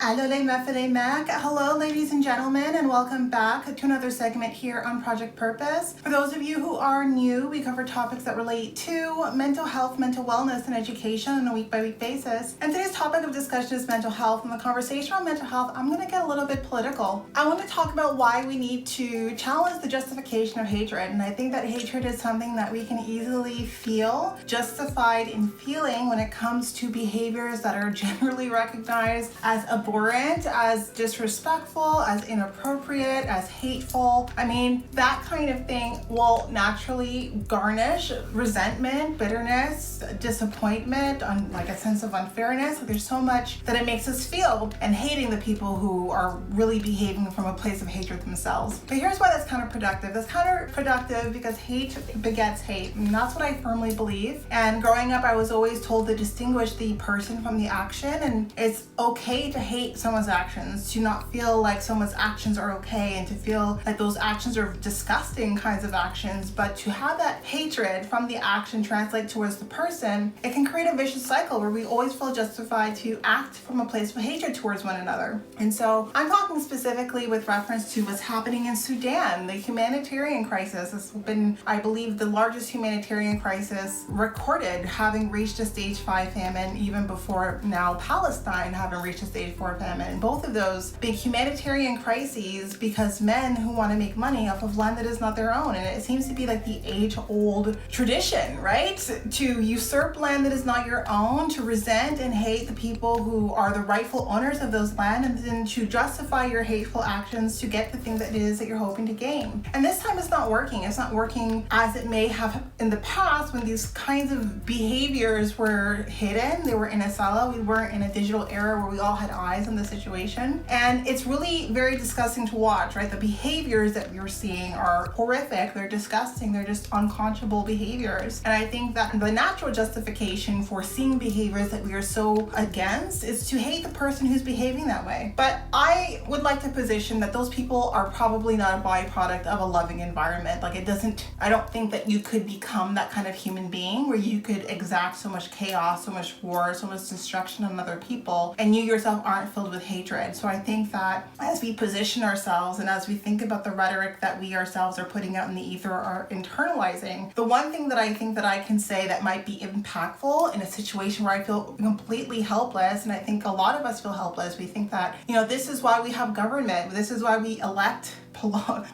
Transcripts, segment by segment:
Allô les meufs et les mecs. Hello ladies and gentlemen, and welcome back to another segment here on Project Purpose. For those of you who are new, we cover topics that relate to mental health, mental wellness, and education on a week-by-week basis. And today's topic of discussion is mental health. And the conversation on mental health, I'm going to get a little bit political. I want to talk about why we need to challenge the justification of hatred. And I think that hatred is something that we can easily feel justified in feeling when it comes to behaviors that are generally recognized as abhorrent, as disrespectful, as inappropriate, as hateful. I mean, that kind of thing will naturally garnish resentment, bitterness, disappointment, like a sense of unfairness. There's so much that it makes us feel, and hating the people who are really behaving from a place of hatred themselves. But here's why that's counterproductive. That's counterproductive because hate begets hate, and that's what I firmly believe. And growing up, I was always told to distinguish the person from the action, and it's okay to hate someone's actions, to not feel like someone's actions are okay, and to feel like those actions are disgusting kinds of actions. But to have that hatred from the action translate towards the person, it can create a vicious cycle where we always feel justified to act from a place of hatred towards one another. And so I'm talking specifically with reference to what's happening in Sudan, the humanitarian crisis. It's been, I believe, the largest humanitarian crisis recorded, having reached a stage 5 famine even before now Palestine having reached a stage 4 famine. Both of those big humanitarian crises because men who want to make money off of land that is not their own. And it seems to be like the age-old tradition, right? To usurp land that is not your own, to resent and hate the people who are the rightful owners of those land, and then to justify your hateful actions to get the thing that it is that you're hoping to gain. And this time it's not working. It's not working as it may have in the past when these kinds of behaviors were hidden. They were in a silo. We weren't in a digital era where we all had eyes on the situation. And it's really very disgusting to watch, right? The behaviors that we're seeing are horrific. They're disgusting. They're just unconscionable behaviors. And I think that the natural justification for seeing behaviors that we are so against is to hate the person who's behaving that way. But I would like to position that those people are probably not a byproduct of a loving environment. Like I don't think that you could become that kind of human being where you could exact so much chaos, so much war, so much destruction on other people, and you yourself aren't filled with hatred. So I think that as we position ourselves and as we think about the rhetoric that we ourselves are putting out in the ether or internalizing, the one thing that I think that I can say that might be impactful in a situation where I feel completely helpless, and I think a lot of us feel helpless. We think that, this is why we have government. This is why we elect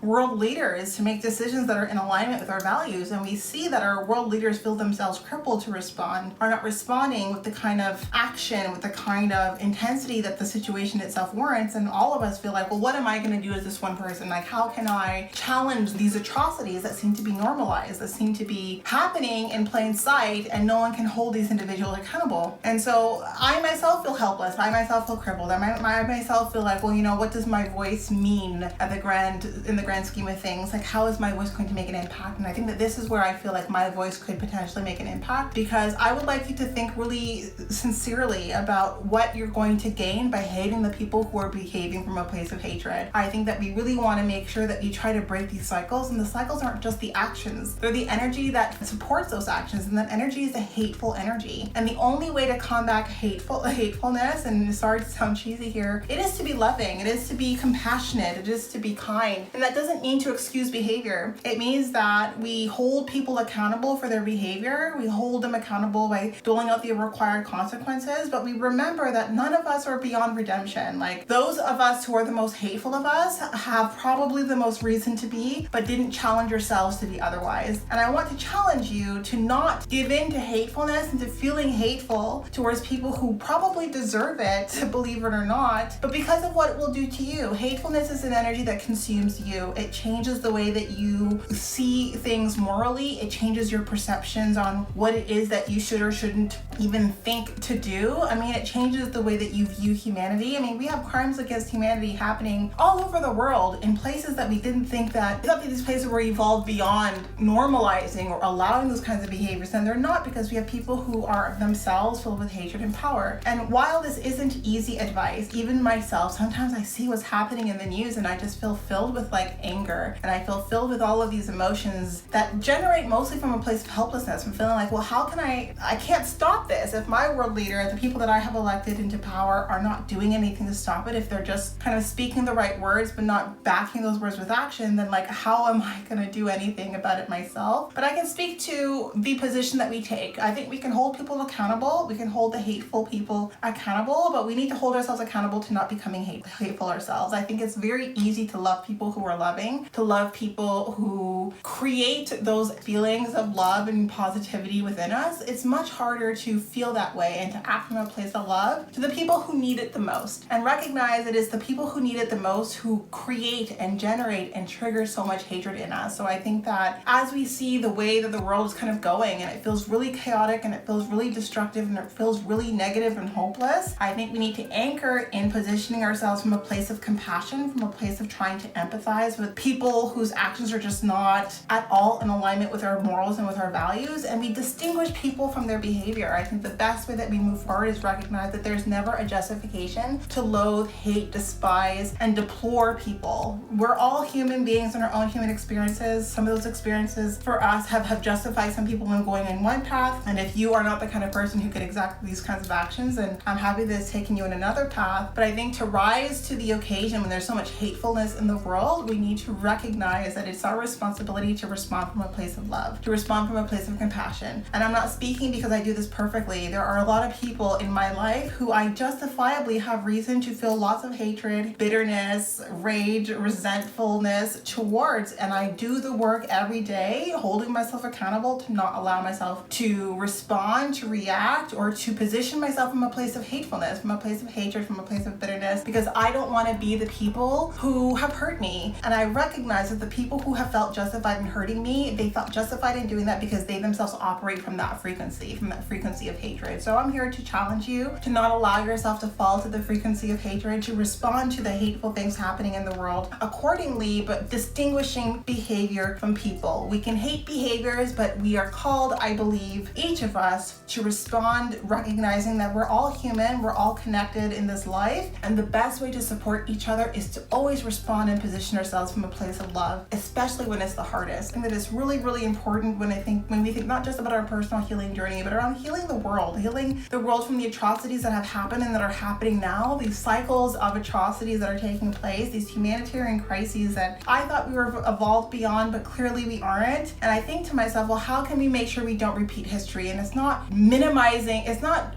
world leaders to make decisions that are in alignment with our values, and we see that our world leaders feel themselves crippled to respond, are not responding with the kind of action, with the kind of intensity that the situation itself warrants. And all of us feel like, well, what am I going to do as this one person? Like, how can I challenge these atrocities that seem to be normalized, that seem to be happening in plain sight, and no one can hold these individuals accountable? And so I myself feel helpless. I myself feel crippled. I myself feel like, well, what does my voice mean in the grand scheme of things? Like, how is my voice going to make an impact? And I think that this is where I feel like my voice could potentially make an impact, because I would like you to think really sincerely about what you're going to gain by hating the people who are behaving from a place of hatred. I think that we really want to make sure that we try to break these cycles, and the cycles aren't just the actions. They're the energy that supports those actions, and that energy is a hateful energy. And the only way to combat hatefulness, and sorry to sound cheesy here, it is to be loving, it is to be compassionate, it is to be kind. And that doesn't mean to excuse behavior. It means that we hold people accountable for their behavior. We hold them accountable by doling out the required consequences, but we remember that none of us are beyond redemption. Like, those of us who are the most hateful of us have probably the most reason to be, but didn't challenge yourselves to be otherwise. And I want to challenge you to not give in to hatefulness and to feeling hateful towards people who probably deserve it, to believe it or not, but because of what it will do to you. Hatefulness is an energy that consumes you. It changes the way that you see things morally. It changes your perceptions on what it is that you should or shouldn't even think to do. I mean, it changes the way that you view humanity. I mean, we have crimes against humanity happening all over the world in places that we didn't think that these places were evolved beyond normalizing or allowing those kinds of behaviors. And they're not, because we have people who are themselves filled with hatred and power. And while this isn't easy advice, even myself, sometimes I see what's happening in the news and I just feel filled with like anger, and I feel filled with all of these emotions that generate mostly from a place of helplessness. I'm feeling like, well, how can I can't stop this if my world leader, the people that I have elected into power, are not not doing anything to stop it, if they're just kind of speaking the right words but not backing those words with action, then like how am I going to do anything about it myself? But I can speak to the position that we take. I think we can hold people accountable. We can hold the hateful people accountable, but we need to hold ourselves accountable to not becoming hateful ourselves. I think it's very easy to love people who are loving, to love people who create those feelings of love and positivity within us. It's much harder to feel that way and to act from a place of love to the people who need it the most, and recognize it is the people who need it the most who create and generate and trigger so much hatred in us. So I think that as we see the way that the world is kind of going, and it feels really chaotic and it feels really destructive and it feels really negative and hopeless, I think we need to anchor in positioning ourselves from a place of compassion, from a place of trying to empathize with people whose actions are just not at all in alignment with our morals and with our values, and we distinguish people from their behavior. I think the best way that we move forward is recognize that there's never a justification to loathe, hate, despise, and deplore people. We're all human beings in our own human experiences. Some of those experiences for us have justified some people when going in one path, and if you are not the kind of person who can exact these kinds of actions, then I'm happy that it's taking you in another path. But I think to rise to the occasion when there's so much hatefulness in the world, we need to recognize that it's our responsibility to respond from a place of love, to respond from a place of compassion. And I'm not speaking because I do this perfectly. There are a lot of people in my life who I justifiably have reason to feel lots of hatred, bitterness, rage, resentfulness towards, and I do the work every day, holding myself accountable to not allow myself to respond, to react, or to position myself from a place of hatefulness, from a place of hatred, from a place of bitterness, because I don't want to be the people who have hurt me. And I recognize that the people who have felt justified in hurting me, they felt justified in doing that because they themselves operate from that frequency of hatred. So I'm here to challenge you to not allow yourself to fall to the frequency of hatred, to respond to the hateful things happening in the world accordingly, but distinguishing behavior from people. We can hate behaviors, but we are called, I believe, each of us, to respond recognizing that we're all human, we're all connected in this life, and the best way to support each other is to always respond and position ourselves from a place of love, especially when it's the hardest. I think that it's really, really important when we think not just about our personal healing journey, but around healing the world from the atrocities that have happened and that are happening now, these cycles of atrocities that are taking place, these humanitarian crises that I thought we were evolved beyond, but clearly we aren't. And I think to myself, well, how can we make sure we don't repeat history? And it's not minimizing, it's not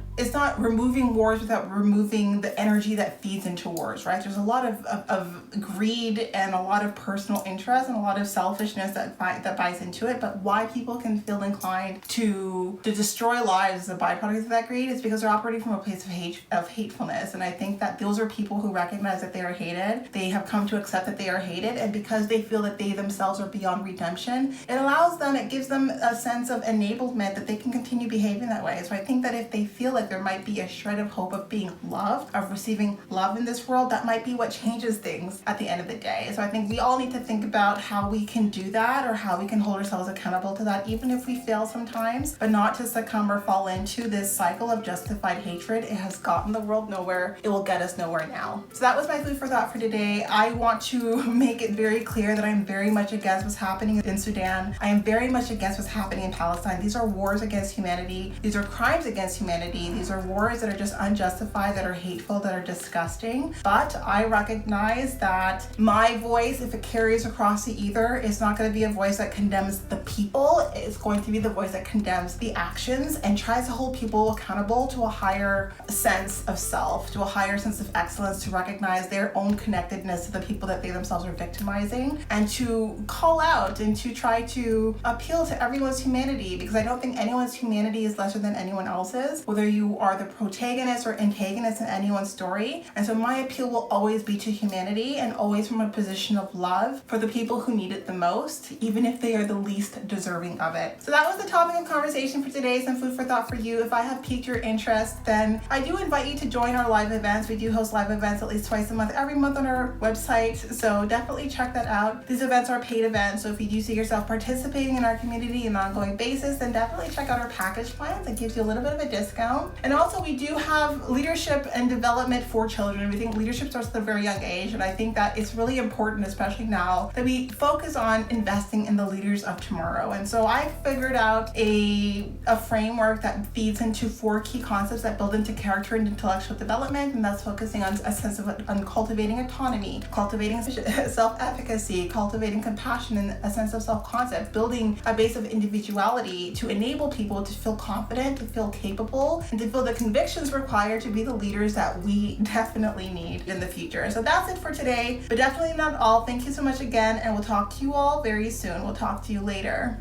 removing wars without removing the energy that feeds into wars, right? There's a lot of greed and a lot of personal interest and a lot of selfishness that buys into it. But why people can feel inclined to destroy lives as a byproduct of that greed is because they're operating from a place of hatefulness. And I think that those are people who recognize that they are hated. They have come to accept that they are hated, and because they feel that they themselves are beyond redemption, it gives them a sense of enablement that they can continue behaving that way. So I think that if they feel like there might be a shred of hope of being loved, of receiving love in this world, that might be what changes things at the end of the day. So I think we all need to think about how we can do that, or how we can hold ourselves accountable to that, even if we fail sometimes, but not to succumb or fall into this cycle of justified hatred. It has gotten the world nowhere. It will get us nowhere now. So that was my food for thought for today. I want to make it very clear that I'm very much against what's happening in Sudan. I am very much against what's happening in Palestine. These are wars against humanity. These are crimes against humanity. These are wars that are just unjustified, that are hateful, that are disgusting. But I recognize that my voice, if it carries across the ether, is not going to be a voice that condemns the people. It's going to be the voice that condemns the actions and tries to hold people accountable to a higher sense of self, to a higher sense of excellence, to recognize their own connectedness to the people that they themselves are victimizing, and to call out and to try to appeal to everyone's humanity, because I don't think anyone's humanity is lesser than anyone else's, whether you are the protagonist or antagonist in anyone's story. And so my appeal will always be to humanity, and always from a position of love for the people who need it the most, even if they are the least deserving of it. So that was the topic of conversation for today, some food for thought for you. If I have piqued your interest, then I do invite you to join our live events. We do host live events at least twice a month, every month on our website. So definitely check that out. These events are paid events. So if you do see yourself participating in our community on an ongoing basis, then definitely check out our package plans. It gives you a little bit of a discount. tomorrow. And also we do have leadership and development for children. We think leadership starts at a very young age, and I think that it's really important, especially now, that we focus on investing in the leaders of tomorrow. And so I figured out a framework that feeds into 4 key concepts that build into character and intellectual development, and that's focusing on a sense of on cultivating autonomy, cultivating self-efficacy, cultivating compassion, and a sense of self-concept, building a base of individuality to enable people to feel confident, to feel capable, and to feel the convictions required to be the leaders that we definitely need in the future. So that's it for today, but definitely not all. Thank you so much again, and we'll talk to you all very soon. We'll talk to you later.